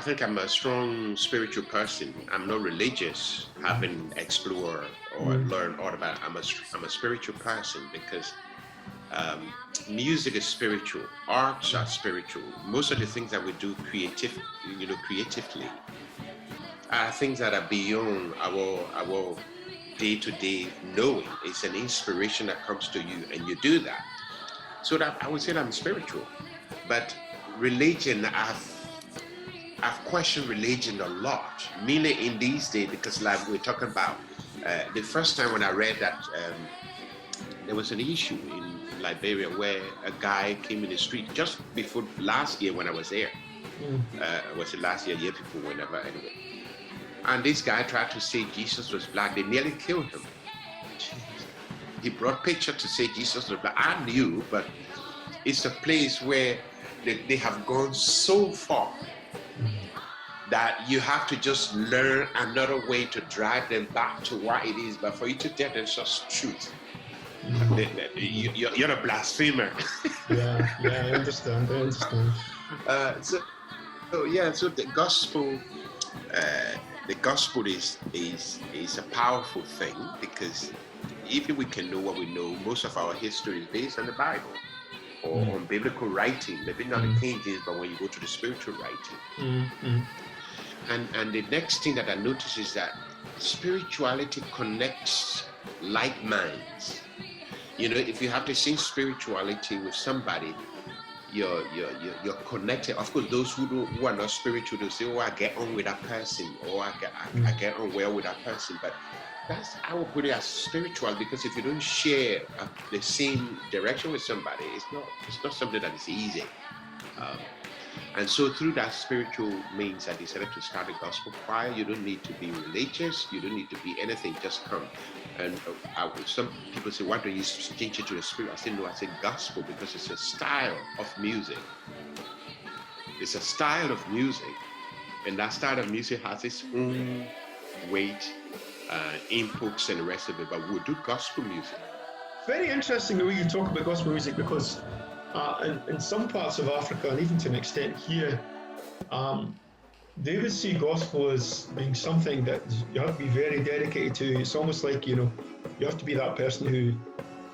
think I'm a strong spiritual person. I'm not religious, having explored or learned all about. I'm a spiritual person because music is spiritual, arts are spiritual. Most of the things that we do creatively, are things that are beyond our day-to-day knowing. It's an inspiration that comes to you, and you do that. So that I would say that I'm spiritual, but religion, I've questioned religion a lot, mainly in these days, because like we're talking about the first time when I read that there was an issue in Liberia where a guy came in the street just before last year when I was there. Was it last year before, whenever, anyway. And this guy tried to say Jesus was black. They nearly killed him. He brought picture to say Jesus was black. I knew, but it's a place where they have gone so far that you have to just learn another way to drive them back to what it is. But for you to tell them just truth, you're a blasphemer. yeah, I understand. So the gospel is a powerful thing, because even we can know what we know, most of our history is based on the Bible or on biblical writing, maybe not the King James, but when you go to the spiritual writing. And the next thing that I notice is that spirituality connects like minds. You know, if you have to sing spirituality with somebody, you're connected. Of course, those who are not spiritual, they'll say, "Oh, I get on with that person," or I get on well with that person. But I would put it as spiritual, because if you don't share the same direction with somebody, it's not something that is easy. And so through that spiritual means, I decided to start a gospel choir. You don't need to be religious. You don't need to be anything. Just come. And some people say, why don't you change it to the spirit? I said, no, I said gospel, because it's a style of music. It's a style of music. And that style of music has its own weight, inputs, and the rest of it. But we'll do gospel music. Very interesting the way you talk about gospel music, because in some parts of Africa, and even to an extent here, they would see gospel as being something that you have to be very dedicated to. It's almost like, you have to be that person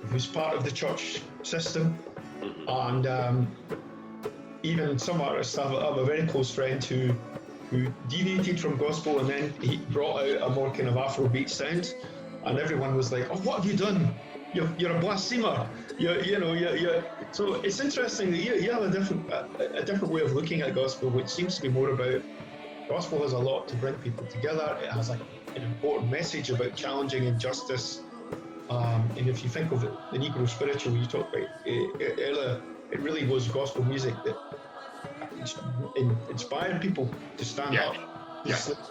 who's part of the church system. And even some artists, I have a very close friend who deviated from gospel, and then he brought out a more kind of Afrobeat sound, and everyone was like, "Oh, what have you done? You're a blasphemer." So it's interesting that you have a different way of looking at gospel, which seems to be more about, gospel has a lot to bring people together. It has an important message about challenging injustice. And if you think of the Negro spiritual you talked about earlier, it really was gospel music that inspired people to stand up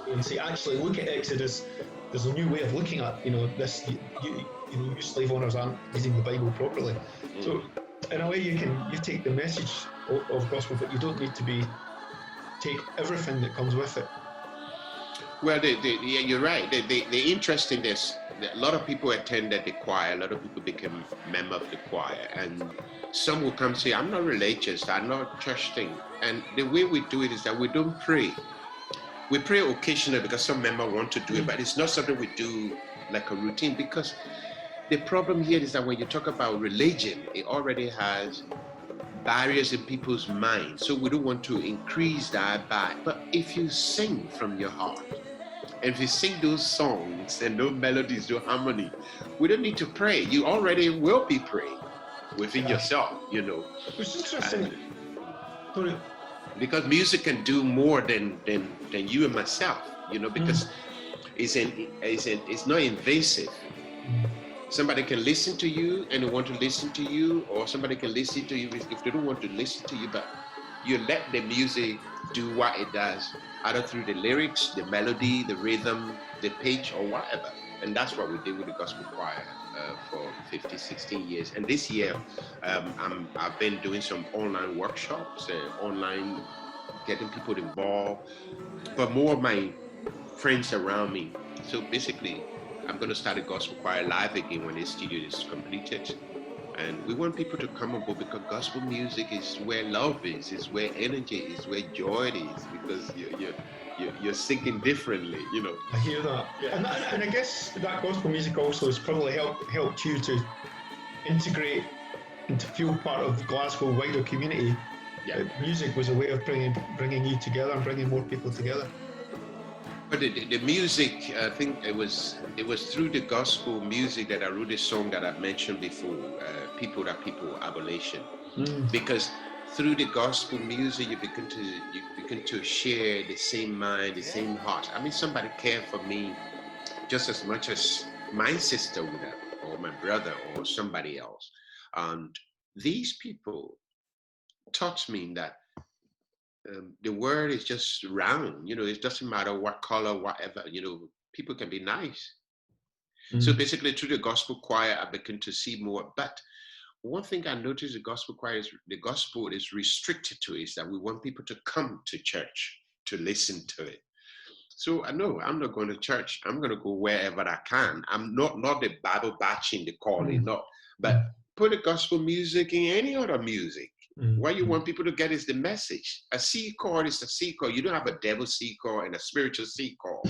and say, actually, look at Exodus. There's a new way of looking at this. You slave owners aren't using the Bible properly. So in a way, you take the message of gospel, but you don't need to take everything that comes with it. Well, you're right. The interesting is that a lot of people attended the choir. A lot of people became member of the choir, and some will come say, "I'm not religious. I'm not church thing." And the way we do it is that we don't pray. We pray occasionally because some member want to do it, but it's not something we do like a routine, because the problem here is that when you talk about religion, it already has barriers in people's minds. So we don't want to increase that but if you sing from your heart, and if you sing those songs and those melodies, those harmony, we don't need to pray. You already will be praying within yourself, It's interesting. Because music can do more than you and myself, because it's not invasive. Somebody can listen to you and they want to listen to you, or somebody can listen to you if they don't want to listen to you, but you let the music do what it does, either through the lyrics, the melody, the rhythm, the pitch, or whatever. And that's what we did with the gospel choir for 16 years. And this year, I've been doing some online workshops, online getting people involved, but more of my friends around me. So basically, I'm going to start a gospel choir live again when the studio is completed. And we want people to come on board because gospel music is where love is where energy is, where joy is, because you're singing differently, you know. I hear that. Yeah. And I guess that gospel music also has probably helped you to integrate and to feel part of the Glasgow wider community. Yeah. Music was a way of bringing you together and bringing more people together. But the music, I think it was through the gospel music that I wrote this song that I've mentioned before, People That People Abolation. Because through the gospel music, you begin to share the same mind, the same heart. I mean, somebody cared for me just as much as my sister would have, or my brother, or somebody else. And these people taught me that the world is just round, you know, it doesn't matter what color, whatever, you know, people can be nice. So basically through the gospel choir, I began to see more. But one thing I noticed the gospel choir is the gospel is restricted to is that we want people to come to church to listen to it. So I know I'm not going to church. I'm going to go wherever I can. I'm not the Bible batching, the calling, not, but put the gospel music in any other music. What you want people to get is the message. A C chord is a C chord. You don't have a devil C chord and a spiritual C chord.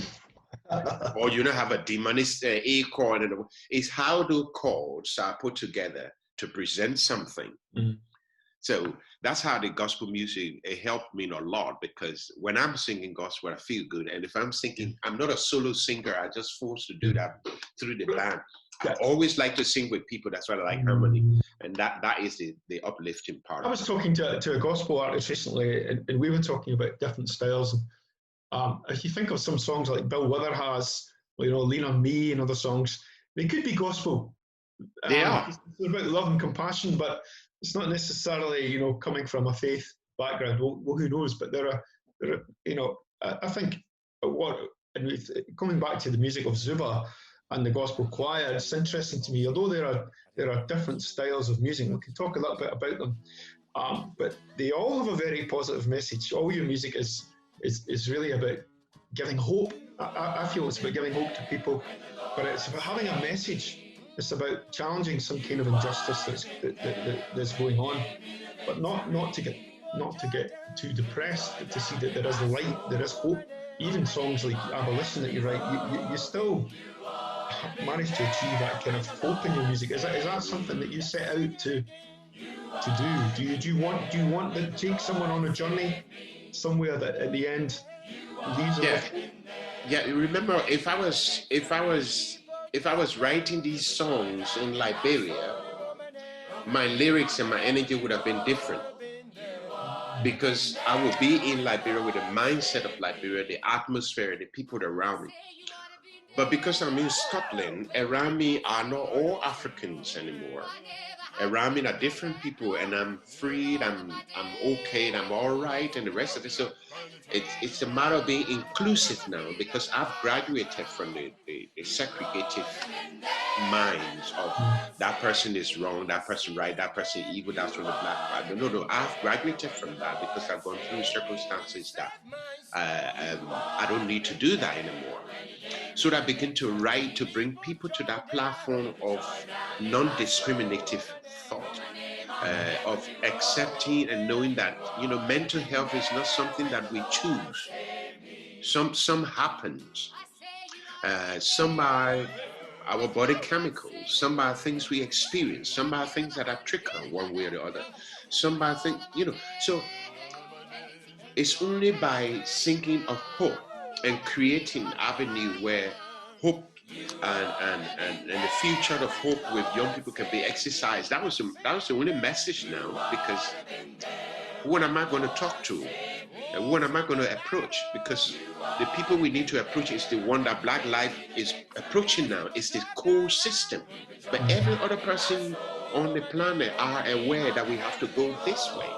Or you don't have a demonic A chord. It's how those chords are put together to present something. So that's how the gospel music, it helped me a lot, because when I'm singing gospel, I feel good. And if I'm singing, I'm not a solo singer. I just forced to do that through the band. I always like to sing with people. That's why I like harmony. And that is the uplifting part. I was talking to a gospel artist recently, and we were talking about different styles. If you think of some songs like Bill Wither has, you know, Lean on Me and other songs, they could be gospel. They are. It's about love and compassion, but it's not necessarily, you know, coming from a faith background. Well, who knows? But there are, you know, I think coming back to the music of Zuba and the gospel choir, it's interesting to me. Although there are different styles of music, we can talk a little bit about them. But they all have a very positive message. All your music is really about giving hope. I feel it's about giving hope to people, but it's about having a message. It's about challenging some kind of injustice that's going on, but not to get too depressed, but to see that there is light, there is hope. Even songs like Abolition that you write, you still manage to achieve that kind of hope in your music. Is that something that you set out to do? Do you want to take someone on a journey somewhere that at the end leaves them? Yeah. Remember, if I was writing these songs in Liberia, my lyrics and my energy would have been different, because I would be in Liberia with the mindset of Liberia, the atmosphere, the people around me. But because I'm in Scotland, around me are not all Africans anymore. Around me are different people, and I'm freed, I'm okay, and I'm all right, and the rest of it. So it's a matter of being inclusive now, because I've graduated from the segregative minds of that person is wrong, that person right, that person evil, that's from the black part. No, I've graduated from that because I've gone through circumstances that I don't need to do that anymore. So that I begin to write to bring people to that platform of non-discriminative thought, of accepting and knowing that, you know, mental health is not something that we choose. Some happens. Some are our body chemicals. Some are things we experience. Some are things that are triggered one way or the other. Some are things, you know. So it's only by thinking of hope and creating an avenue where hope and the future of hope with young people can be exercised. That was the only message now, because what am I going to talk to? And what am I going to approach? Because the people we need to approach is the one that Black Life is approaching now. It's the core system. But every other person on the planet are aware that we have to go this way.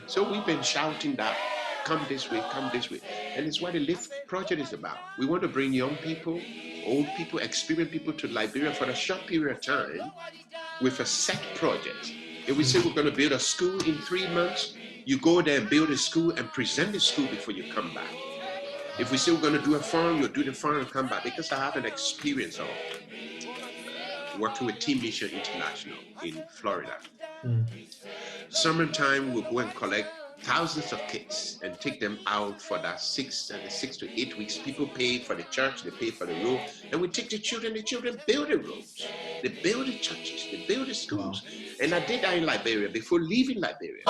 So we've been shouting that, come this way, come this way. And it's what the LIFT project is about. We want to bring young people, old people, experienced people to Liberia for a short period of time with a set project. If we say we're going to build a school in 3 months, you go there and build a school and present the school before you come back. If we say we're going to do a farm, you do the farm and come back, because I have an experience of working with Team Mission International in Florida. Summertime, we'll go and collect thousands of kids and take them out for that 6 to 8 weeks. People pay for the church, they pay for the road, and we take the children build the roads, they build the churches, they build the schools. And I did that in Liberia before leaving Liberia.